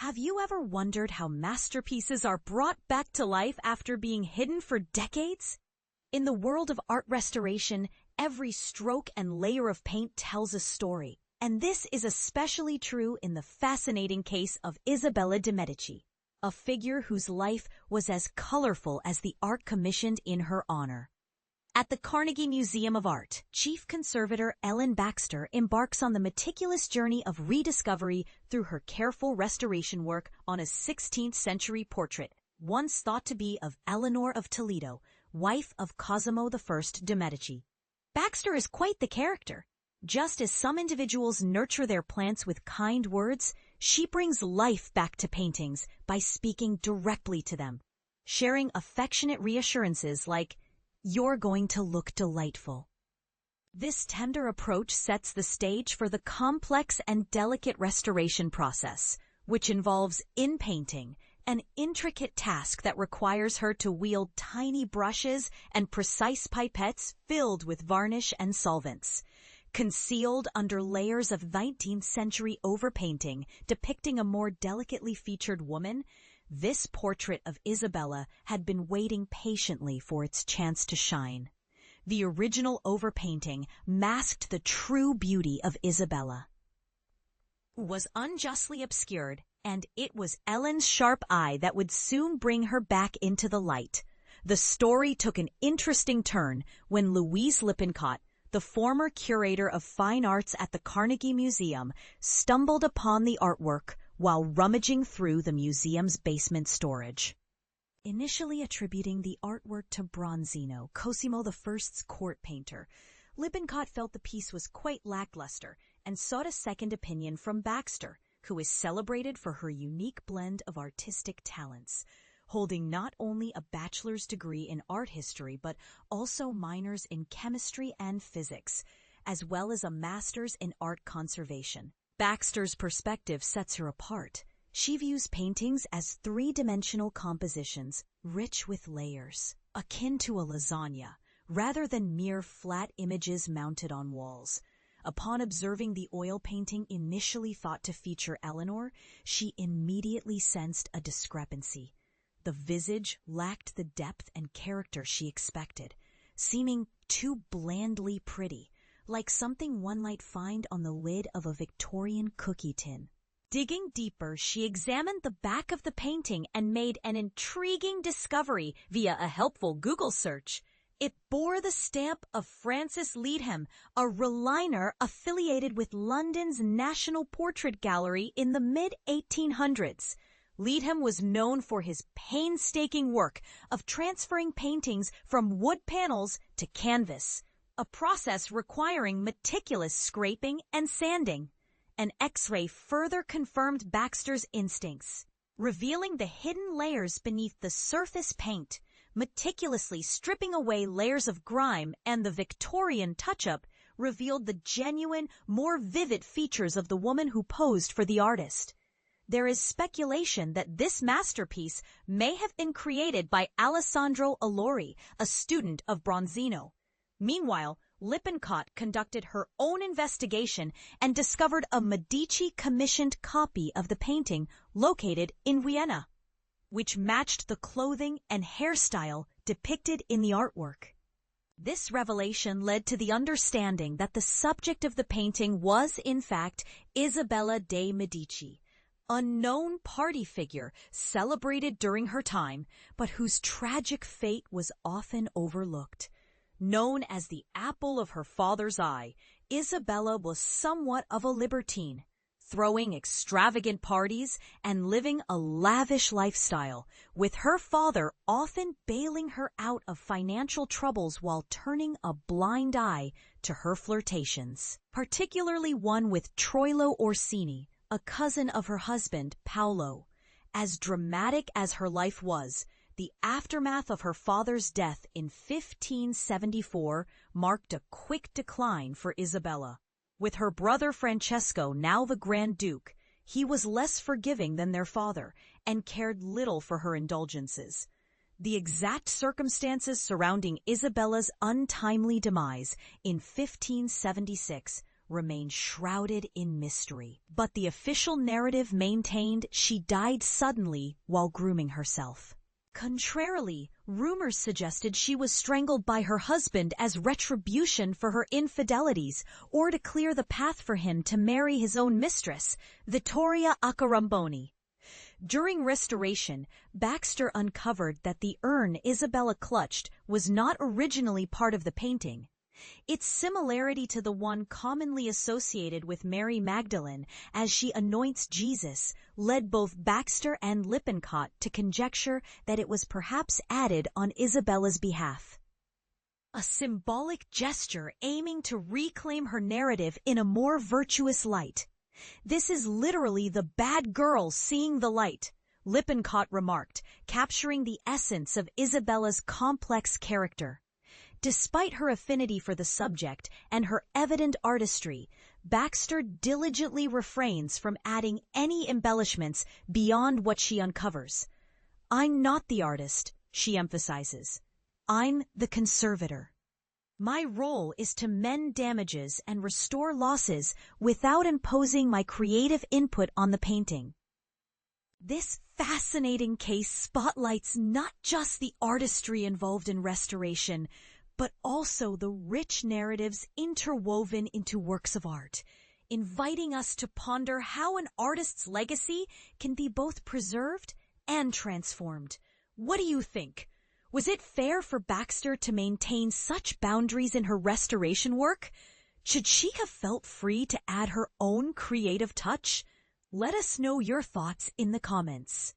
Have you ever wondered how masterpieces are brought back to life after being hidden for decades? In the world of art restoration, every stroke and layer of paint tells a story. And this is especially true in the fascinating case of Isabella de Medici, a figure whose life was as colorful as the art commissioned in her honor. At the Carnegie Museum of Art, Chief Conservator Ellen Baxter embarks on the meticulous journey of rediscovery through her careful restoration work on a 16th-century portrait, once thought to be of Eleanor of Toledo, wife of Cosimo I de' Medici. Baxter is quite the character. Just as some individuals nurture their plants with kind words, she brings life back to paintings by speaking directly to them, sharing affectionate reassurances like, "You're going to look delightful." This tender approach sets the stage for the complex and delicate restoration process, which involves in-painting, an intricate task that requires her to wield tiny brushes and precise pipettes filled with varnish and solvents. Concealed under layers of 19th-century overpainting depicting a more delicately featured woman, this portrait of Isabella had been waiting patiently for its chance to shine. The original overpainting masked the true beauty of Isabella, who was unjustly obscured, and it was Ellen's sharp eye that would soon bring her back into the light. The story took an interesting turn when Louise Lippincott, the former curator of fine arts at the Carnegie Museum, stumbled upon the artwork while rummaging through the museum's basement storage. Initially attributing the artwork to Bronzino, Cosimo I's court painter, Lippincott felt the piece was quite lackluster and sought a second opinion from Baxter, who is celebrated for her unique blend of artistic talents, holding not only a bachelor's degree in art history but also minors in chemistry and physics, as well as a master's in art conservation. Baxter's perspective sets her apart. She views paintings as three-dimensional compositions, rich with layers, akin to a lasagna, rather than mere flat images mounted on walls. Upon observing the oil painting initially thought to feature Eleanor, she immediately sensed a discrepancy. The visage lacked the depth and character she expected, seeming too blandly pretty, like something one might find on the lid of a Victorian cookie tin. Digging deeper, she examined the back of the painting and made an intriguing discovery via a helpful Google search. It bore the stamp of Francis Leadham, a reliner affiliated with London's National Portrait Gallery in the mid-1800s. Leadham was known for his painstaking work of transferring paintings from wood panels to canvas, a process requiring meticulous scraping and sanding. An X-ray further confirmed Baxter's instincts, revealing the hidden layers beneath the surface paint. Meticulously stripping away layers of grime and the Victorian touch-up revealed the genuine, more vivid features of the woman who posed for the artist. There is speculation that this masterpiece may have been created by Alessandro Allori, a student of Bronzino. Meanwhile, Lippincott conducted her own investigation and discovered a Medici-commissioned copy of the painting located in Vienna, which matched the clothing and hairstyle depicted in the artwork. This revelation led to the understanding that the subject of the painting was, in fact, Isabella de Medici, a known party figure celebrated during her time, but whose tragic fate was often overlooked. Known as the apple of her father's eye, Isabella was somewhat of a libertine, throwing extravagant parties and living a lavish lifestyle, with her father often bailing her out of financial troubles while turning a blind eye to her flirtations, particularly one with Troilo Orsini, a cousin of her husband, Paolo. As dramatic as her life was, the aftermath of her father's death in 1574 marked a quick decline for Isabella. With her brother Francesco now the Grand Duke, he was less forgiving than their father and cared little for her indulgences. The exact circumstances surrounding Isabella's untimely demise in 1576 remain shrouded in mystery. But the official narrative maintained she died suddenly while grooming herself. Contrarily, rumors suggested she was strangled by her husband as retribution for her infidelities or to clear the path for him to marry his own mistress, Vittoria Acquaramboni. During restoration, Baxter uncovered that the urn Isabella clutched was not originally part of the painting. Its similarity to the one commonly associated with Mary Magdalene as she anoints Jesus led both Baxter and Lippincott to conjecture that it was perhaps added on Isabella's behalf. A symbolic gesture aiming to reclaim her narrative in a more virtuous light. "This is literally the bad girl seeing the light," Lippincott remarked, capturing the essence of Isabella's complex character. Despite her affinity for the subject and her evident artistry, Baxter diligently refrains from adding any embellishments beyond what she uncovers. "I'm not the artist," she emphasizes. "I'm the conservator. My role is to mend damages and restore losses without imposing my creative input on the painting." This fascinating case spotlights not just the artistry involved in restoration, but also the rich narratives interwoven into works of art, inviting us to ponder how an artist's legacy can be both preserved and transformed. What do you think? Was it fair for Baxter to maintain such boundaries in her restoration work? Should she have felt free to add her own creative touch? Let us know your thoughts in the comments.